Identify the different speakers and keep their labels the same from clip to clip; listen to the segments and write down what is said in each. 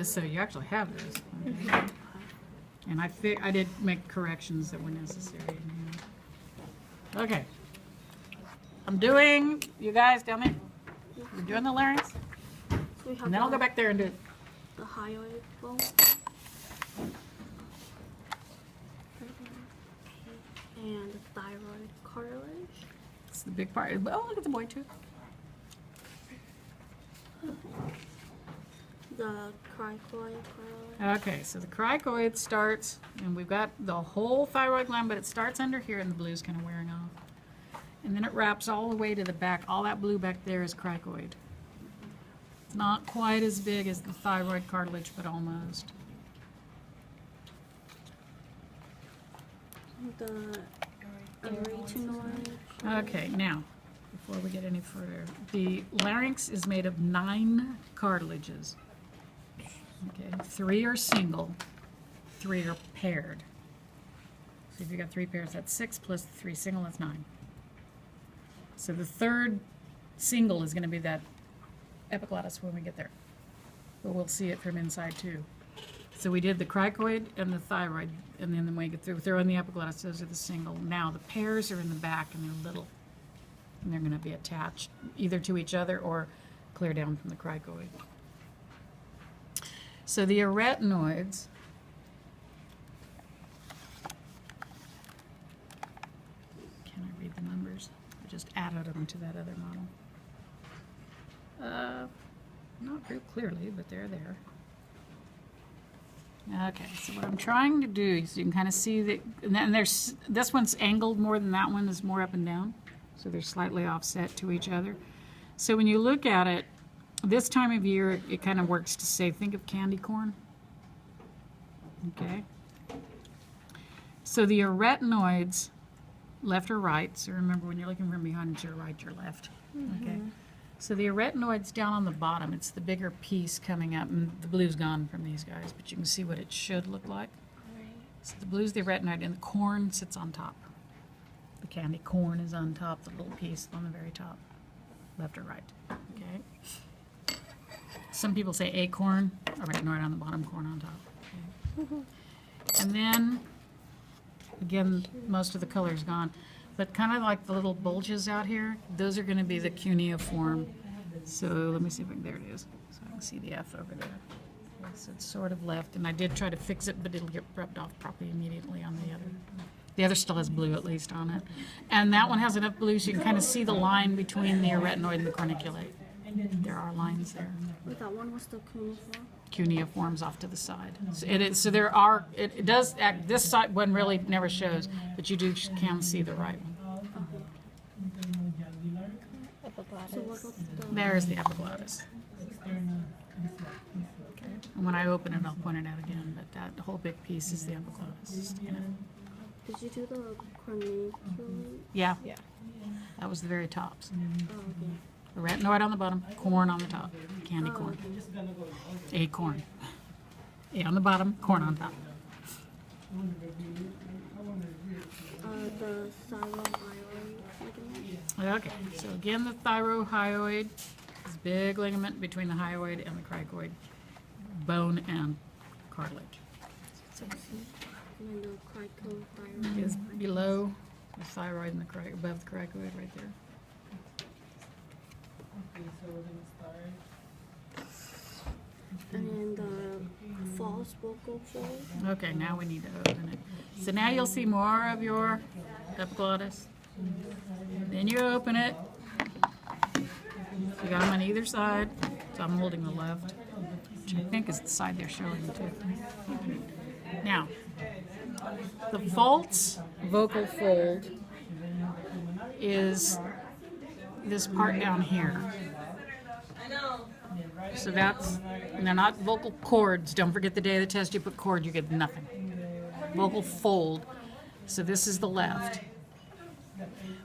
Speaker 1: So you actually have this. And I did make corrections that were necessary. Okay. I'm doing, you guys down there, we're doing the larynx.
Speaker 2: So we have
Speaker 1: And then I'll go back there and do
Speaker 2: the hyoid bone. And the thyroid cartilage.
Speaker 1: it's the big part. Oh, look at the boy too.
Speaker 2: The cricoid cartilage.
Speaker 1: Okay, so the cricoid starts, and we've got the whole thyroid gland, but it starts under here, and the blue's kind of wearing off. And then it wraps all the way to the back. All that blue back there is cricoid. It's not quite as big as the thyroid cartilage, but almost.
Speaker 2: The arytenoid.
Speaker 1: Okay, now, before we get any further, the larynx is made of 9 cartilages. Okay, 3 are single, 3 are paired. So if you got 3 pairs, that's 6 plus 3 single, that's 9. So the third single is going to be that epiglottis when we get there. But we'll see it from inside too. So we did the cricoid and the thyroid, and then when we get through, throw in the epiglottis, those are the single. Now the pairs are in the back and they're little. And they're going to be attached either to each other or clear down from the cricoid. So the arytenoids, can I read the numbers? I just added them to that other model. Not very clearly, but they're there. Okay, so what I'm trying to do is you can kind of see that, and there's, this one's angled more than that one is more up and down. So they're slightly offset to each other. So when you look at it, this time of year, it kind of works to say, think of candy corn. Okay. So the arytenoids, left or right, so remember when you're looking from behind, it's your right, your left. Okay. So the arytenoids down on the bottom, it's the bigger piece coming up, and the blue's gone from these guys, but you can see what it should look like. So the blue's the arytenoid, and the corn sits on top. The candy corn is on top, the little piece on the very top, left or right. Okay. Some people say acorn, arytenoid on the bottom, corn on top. Okay. And then, again, most of the color's gone, but kind of like the little bulges out here, those are going to be the cuneiform. So let me see if I can, there it is. So I can see the F over there. So it's sort of left, and I did try to fix it, but it'll get rubbed off properly immediately on the other. The other still has blue at least on it. And that one has enough blue so you can kind of see the line between the arytenoid and the corniculate. There are lines there.
Speaker 2: Wait, that one was the cuneiform?
Speaker 1: Cuneiforms off to the side. So it is, so there are, it does act, this side one really never shows, but you can see the right one.
Speaker 2: So what was the...
Speaker 1: There's the epiglottis. Okay. And when I open it, I'll point it out again, but that whole big piece is the epiglottis. You know?
Speaker 2: Did you do the corniculate?
Speaker 1: Yeah. That was the very tops.
Speaker 2: Oh, okay.
Speaker 1: Arytenoid on the bottom, corn on the top, candy corn. Acorn. A on the bottom, corn on top.
Speaker 2: The thyrohyoid ligament?
Speaker 1: Okay, so again, the thyrohyoid is a big ligament between the hyoid and the cricoid, bone and cartilage. So
Speaker 2: And then the cricothyroid
Speaker 1: is below the thyroid and the above the cricoid right there.
Speaker 2: And then the false vocal fold.
Speaker 1: Okay, now we need to open it. So now you'll see more of your epiglottis. Then you open it. You got them on either side. So I'm holding the left, which I think is the side they're showing too. Now, the false vocal fold is this part down here. So that's, and they're not vocal cords. Don't forget the day of the test you put cord, you get nothing. Vocal fold. So this is the left.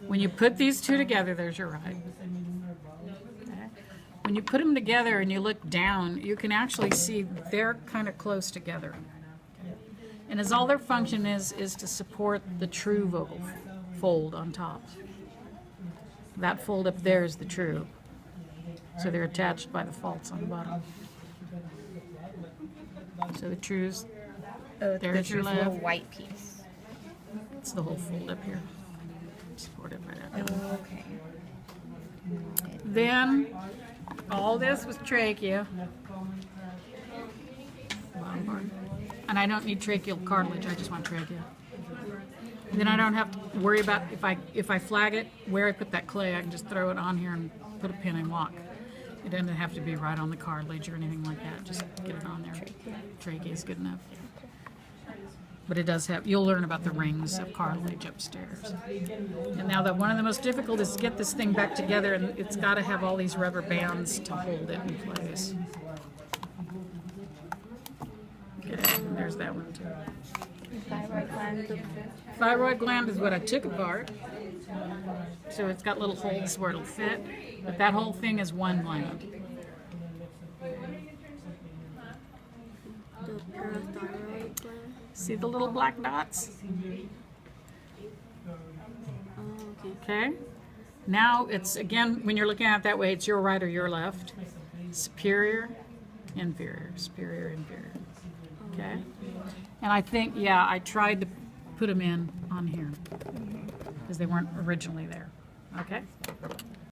Speaker 1: When you put these two together, there's your right. Okay. When you put them together and you look down, you can actually see they're kind of close together. And as all their function is to support the true vocal fold on top. That fold up there is the true. So they're attached by the false on the bottom. So the trues,
Speaker 3: Oh,
Speaker 1: there's
Speaker 3: this
Speaker 1: your
Speaker 3: is a little
Speaker 1: left.
Speaker 3: white piece.
Speaker 1: It's the whole fold up here. Support it right out.
Speaker 3: Oh, okay.
Speaker 1: Then, all this was trachea. Lumbar. And I don't need tracheal cartilage, I just want trachea. Then I don't have to worry about if I flag it, where I put that clay, I can just throw it on here and put a pin and walk. It doesn't have to be right on the cartilage or anything like that, just get it on there. Trachea is good enough. But it does have, you'll learn about the rings of cartilage upstairs. And now that one of the most difficult is to get this thing back together, and it's got to have all these rubber bands to hold it in place. Okay, and there's that one too.
Speaker 2: Thyroid gland.
Speaker 1: Thyroid gland is what I took apart. So it's got little holes where it'll fit, but that whole thing is one gland.
Speaker 2: The parathyroid gland.
Speaker 1: See the little black dots?
Speaker 2: Oh, okay.
Speaker 1: Okay. Now it's, again, when you're looking at it that way, it's your right or your left. Superior, inferior, superior, inferior. Okay. And I think, yeah, I tried to put them in on here because they weren't originally there. Okay.